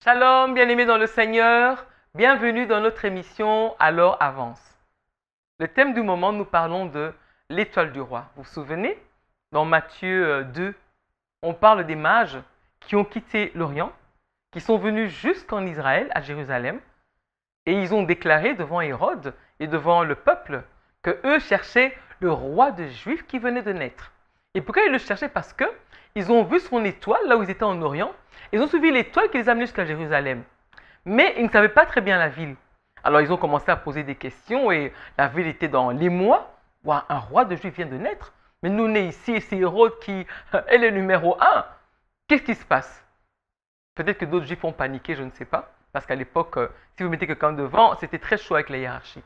Shalom, bien-aimés dans le Seigneur, bienvenue dans notre émission Alors avance. Le thème du moment, nous parlons de l'étoile du roi. Vous vous souvenez, dans Matthieu 2, on parle des mages qui ont quitté l'Orient, qui sont venus jusqu'en Israël, à Jérusalem, et ils ont déclaré devant Hérode et devant le peuple que eux cherchaient le roi des Juifs qui venait de naître. Et pourquoi ils le cherchaient? Parce que ils ont vu son étoile là où ils étaient en Orient. Ils ont suivi l'étoile qui les a amenés jusqu'à Jérusalem. Mais ils ne savaient pas très bien la ville. Alors ils ont commencé à poser des questions et la ville était dans l'émoi. Un roi de Juifs vient de naître. Mais nous, on est ici et c'est Hérode qui est le numéro un. Qu'est-ce qui se passe? Peut-être que d'autres Juifs ont paniqué, je ne sais pas. Parce qu'à l'époque, si vous mettez quelqu'un devant, c'était très chaud avec la hiérarchie.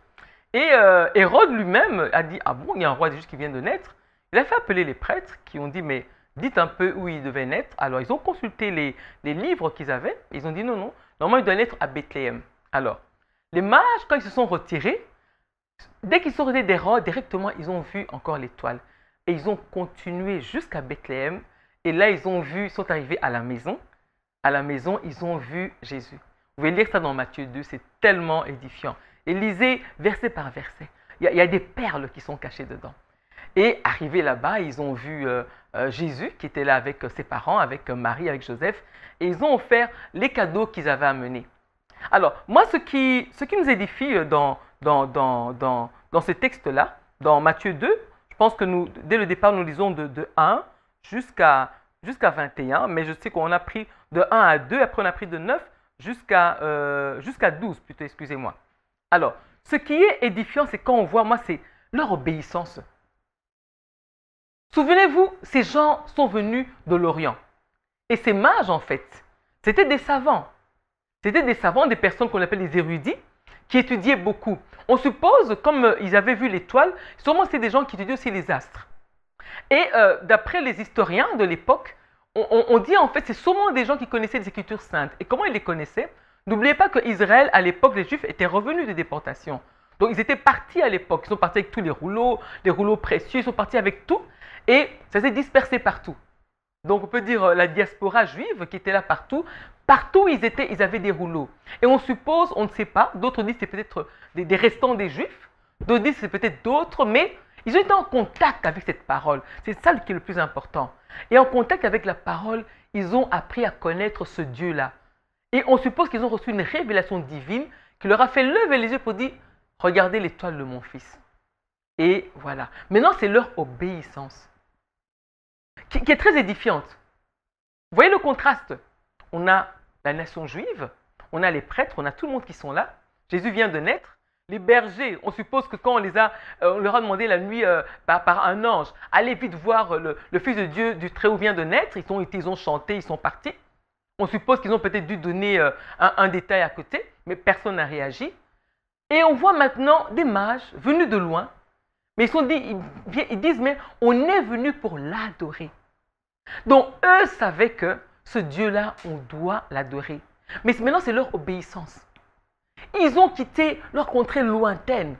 Et Hérode lui-même a dit, ah bon, il y a un roi des Juifs qui vient de naître. Il a fait appeler les prêtres qui ont dit, mais dites un peu où il devait naître. Alors, ils ont consulté les livres qu'ils avaient. Ils ont dit, non, non, normalement, il doit naître à Bethléem. Alors, les mages, quand ils se sont retirés, dès qu'ils sont retirés d'Hérode, directement, ils ont vu encore l'étoile. Et ils ont continué jusqu'à Bethléem. Et là, ils sont arrivés à la maison. À la maison, ils ont vu Jésus. Vous pouvez lire ça dans Matthieu 2, c'est tellement édifiant. Et lisez verset par verset. Il y a des perles qui sont cachées dedans. Et arrivés là-bas, ils ont vu Jésus qui était là avec ses parents, avec Marie, avec Joseph. Et ils ont offert les cadeaux qu'ils avaient amenés. Alors, moi, ce qui nous édifie dans ce texte-là, dans Matthieu 2, je pense que dès le départ, nous lisons de 1 jusqu'à 21. Mais je sais qu'on a pris de 1 à 2, après on a pris de 9 jusqu'à 12, plutôt, excusez-moi. Alors, ce qui est édifiant, c'est quand on voit, moi, c'est leur obéissance. Souvenez-vous, ces gens sont venus de l'Orient. Et ces mages, en fait, c'était des savants. C'était des savants, des personnes qu'on appelle les érudits, qui étudiaient beaucoup. On suppose, comme ils avaient vu l'étoile, sûrement c'était des gens qui étudiaient aussi les astres. Et d'après les historiens de l'époque, on dit en fait c'est sûrement des gens qui connaissaient les Écritures saintes. Et comment ils les connaissaient? N'oubliez pas qu'Israël, à l'époque, les Juifs étaient revenus de déportation. Donc ils étaient partis à l'époque. Ils sont partis avec tous les rouleaux précieux, ils sont partis avec tout. Et ça s'est dispersé partout. Donc on peut dire la diaspora juive qui était là partout. Partout où ils étaient, ils avaient des rouleaux. Et on suppose, on ne sait pas, d'autres disent que c'est peut-être des restants des Juifs, d'autres disent que c'est peut-être d'autres, mais ils ont été en contact avec cette parole. C'est ça qui est le plus important. Et en contact avec la parole, ils ont appris à connaître ce Dieu-là. Et on suppose qu'ils ont reçu une révélation divine qui leur a fait lever les yeux pour dire « Regardez l'étoile de mon fils ». Et voilà. Maintenant, c'est leur obéissance qui est très édifiante. Vous voyez le contraste? On a la nation juive, on a les prêtres, on a tout le monde qui sont là. Jésus vient de naître. Les bergers, on suppose que quand on leur a demandé la nuit par un ange, allez vite voir le Fils de Dieu du Très-Haut vient de naître, ils ont chanté, ils sont partis. On suppose qu'ils ont peut-être dû donner un détail à côté, mais personne n'a réagi. Et on voit maintenant des mages venus de loin, mais ils disent, mais on est venu pour l'adorer. Donc, eux savaient que ce Dieu-là, on doit l'adorer. Mais maintenant, c'est leur obéissance. Ils ont quitté leur contrée lointaine.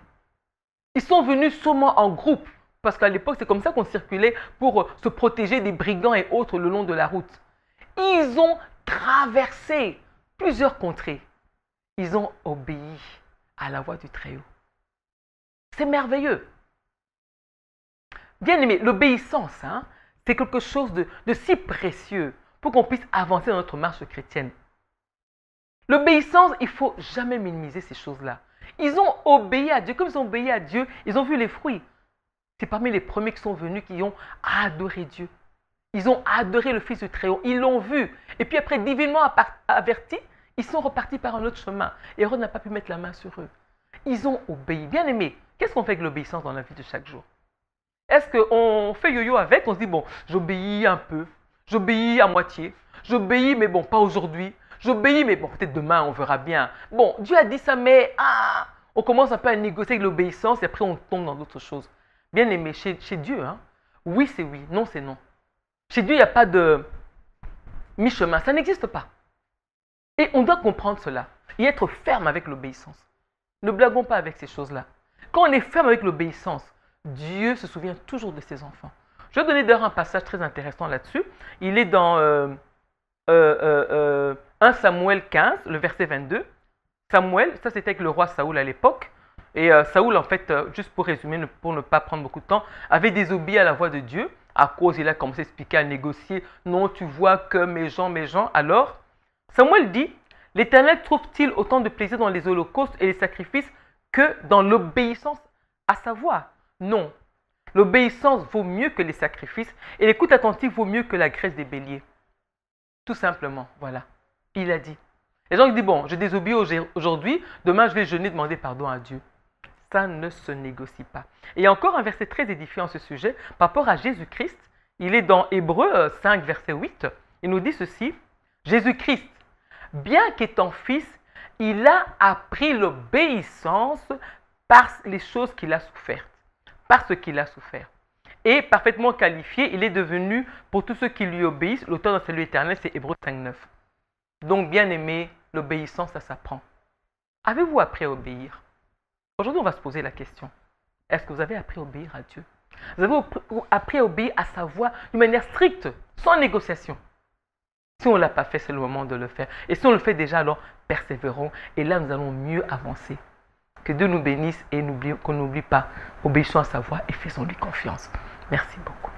Ils sont venus sûrement en groupe, parce qu'à l'époque, c'est comme ça qu'on circulait pour se protéger des brigands et autres le long de la route. Ils ont traversé plusieurs contrées. Ils ont obéi à la voix du Très-Haut. C'est merveilleux. Bien aimé, l'obéissance, c'est quelque chose de si précieux pour qu'on puisse avancer dans notre marche chrétienne. L'obéissance, il ne faut jamais minimiser ces choses-là. Ils ont obéi à Dieu. Comme ils ont obéi à Dieu, ils ont vu les fruits. C'est parmi les premiers qui sont venus qui ont adoré Dieu. Ils ont adoré le Fils du Très-Haut. Ils l'ont vu. Et puis après, divinement avertis, ils sont repartis par un autre chemin. Hérode n'a pas pu mettre la main sur eux. Ils ont obéi. Bien aimé, qu'est-ce qu'on fait avec l'obéissance dans la vie de chaque jour? Est-ce qu'on fait yo-yo avec? On se dit, bon, j'obéis un peu, j'obéis à moitié, j'obéis, mais bon, pas aujourd'hui, j'obéis, mais bon, peut-être demain, on verra bien. Bon, Dieu a dit ça, mais on commence un peu à négocier avec l'obéissance et après on tombe dans d'autres choses. Bien aimé, chez Dieu, oui c'est oui, non c'est non. Chez Dieu, il n'y a pas de mi-chemin, ça n'existe pas. Et on doit comprendre cela et être ferme avec l'obéissance. Ne blaguons pas avec ces choses-là. Quand on est ferme avec l'obéissance, Dieu se souvient toujours de ses enfants. Je vais donner d'ailleurs un passage très intéressant là-dessus. Il est dans 1 Samuel 15, le verset 22. Samuel, ça c'était avec le roi Saoul à l'époque. Et Saoul, en fait, juste pour résumer, pour ne pas prendre beaucoup de temps, avait désobéi à la voix de Dieu. À cause, il a commencé à expliquer, à négocier. Non, tu vois que mes gens. Alors, Samuel dit, l'Éternel trouve-t-il autant de plaisir dans les holocaustes et les sacrifices que dans l'obéissance à sa voix? Non. L'obéissance vaut mieux que les sacrifices et l'écoute attentive vaut mieux que la graisse des béliers. Tout simplement, voilà. Il a dit. Les gens disent, bon, je désobéis aujourd'hui, demain je vais jeûner, demander pardon à Dieu. Ça ne se négocie pas. Et il y a encore un verset très édifiant à ce sujet, par rapport à Jésus-Christ. Il est dans Hébreux 5, verset 8. Il nous dit ceci, Jésus-Christ, bien qu'étant fils, il a appris l'obéissance par les choses qu'il a souffertes. Par ce qu'il a souffert. Et parfaitement qualifié, il est devenu, pour tous ceux qui lui obéissent, l'auteur d'un salut éternel, c'est Hébreux 5, 9. Donc, bien aimé, l'obéissance, ça s'apprend. Avez-vous appris à obéir? Aujourd'hui, on va se poser la question. Est-ce que vous avez appris à obéir à Dieu? Vous avez appris à obéir à sa voix d'une manière stricte, sans négociation? Si on ne l'a pas fait, c'est le moment de le faire. Et si on le fait déjà, alors persévérons. Et là, nous allons mieux avancer. Que Dieu nous bénisse et qu'on n'oublie pas, obéissons à sa voix et faisons-lui confiance. Merci beaucoup.